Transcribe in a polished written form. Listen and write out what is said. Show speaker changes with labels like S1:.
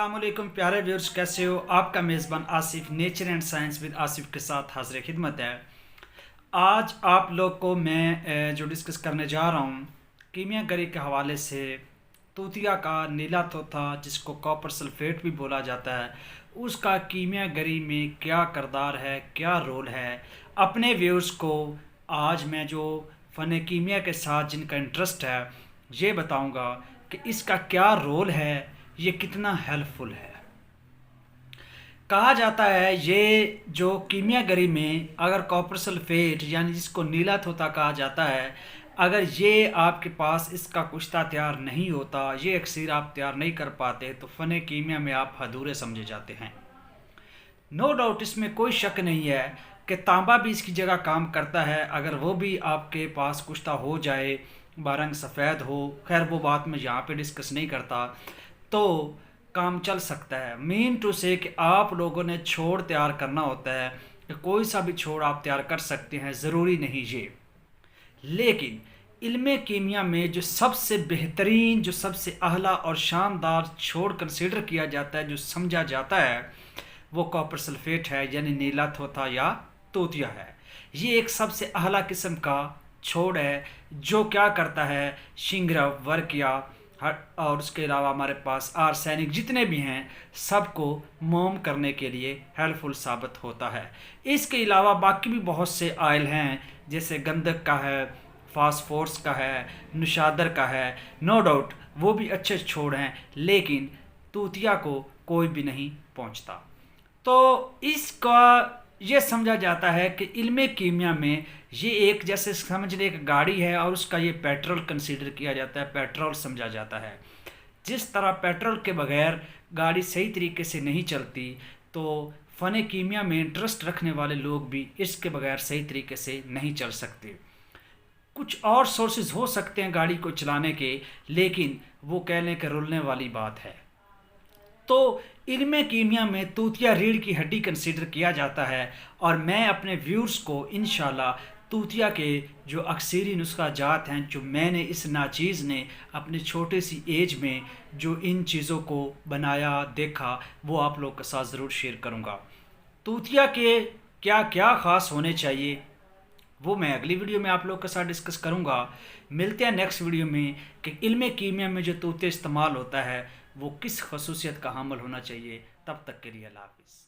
S1: अस्सलाम वालेकुम प्यारे व्यूअर्स, कैसे हो। आपका मेज़बान Asif nature and science with Asif के साथ हाजिर खिदमत है। आज आप लोग को मैं जो डिस्कस करने जा रहा हूँ कीमियागरी के हवाले से तूतिया का नीला तोता जिसको कॉपर सल्फेट भी बोला जाता है, उसका कीमियागरी में क्या किरदार है, क्या रोल है। अपने व्यूअर्स को आज मैं जो फ़न कीमिया के साथ जिनका इंटरेस्ट है ये बताऊंगा कि इसका क्या रोल है, ये कितना हेल्पफुल है। कहा जाता है ये जो कीमियागरी में अगर कॉपर सल्फेट यानी जिसको नीला तोता कहा जाता है, अगर ये आपके पास इसका कुश्ता तैयार नहीं होता, ये अक्सर आप तैयार नहीं कर पाते, तो फ़न कीमिया में आप अधूरे समझे जाते हैं। नो डाउट, इसमें कोई शक नहीं है कि तांबा भी इसकी जगह काम करता है। अगर वो भी आपके पास कुश्ता हो जाए, बारंग सफ़ेद हो, खैर वो बात मैं यहाँ पे डिस्कस नहीं करता, तो काम चल सकता है। मीन टू से कि आप लोगों ने छोड़ तैयार करना होता है कि कोई सा भी छोड़ आप तैयार कर सकते हैं, ज़रूरी नहीं ये। लेकिन इल्म कीमिया में जो सबसे बेहतरीन, जो सबसे अहला और शानदार छोड़ कंसीडर किया जाता है, जो समझा जाता है, वो कॉपर सल्फेट है यानी नीला तोता या तोतिया है। ये एक सबसे अहला किस्म का छोड़ है जो क्या करता है, शिंगरव, वर्किया और उसके अलावा हमारे पास आर्सेनिक जितने भी हैं सबको मोम करने के लिए हेल्पफुल साबित होता है। इसके अलावा बाकी भी बहुत से आयल हैं, जैसे गंधक का है, फास्फोरस का है, नुशादर का है। नो डाउट वो भी अच्छे छोड़ हैं, लेकिन तूतिया को कोई भी नहीं पहुंचता। तो इसका ये समझा जाता है कि इल्म कीमिया में ये एक, जैसे समझ लें एक गाड़ी है और उसका ये पेट्रोल कंसीडर किया जाता है, पेट्रोल समझा जाता है। जिस तरह पेट्रोल के बगैर गाड़ी सही तरीके से नहीं चलती, तो फ़न कीमिया में इंटरेस्ट रखने वाले लोग भी इसके बगैर सही तरीके से नहीं चल सकते। कुछ और सोर्सेज हो सकते हैं गाड़ी को चलाने के, लेकिन वो कह लें कि रुलने वाली बात है। तो इल्म कीमिया में तूतिया रीढ़ की हड्डी कंसीडर किया जाता है, और मैं अपने व्यूअर्स को इंशाल्लाह तूतिया के जो अक्सरी नुस्खा जात हैं, जो मैंने इस नाचीज़ ने अपनी छोटी सी एज में जो इन चीज़ों को बनाया देखा, वो आप लोग के साथ ज़रूर शेयर करूँगा। तूतिया के क्या क्या ख़ास होने चाहिए वो मैं अगली वीडियो में आप लोग के साथ डिस्कस करूँगा। मिलते हैं नेक्स्ट वीडियो में कि इल्म कीमिया में जो तूते इस्तेमाल होता है वो किस खसूसियत का हामिल होना चाहिए। तब तक के लिए अल्लाह हाफ़िज़।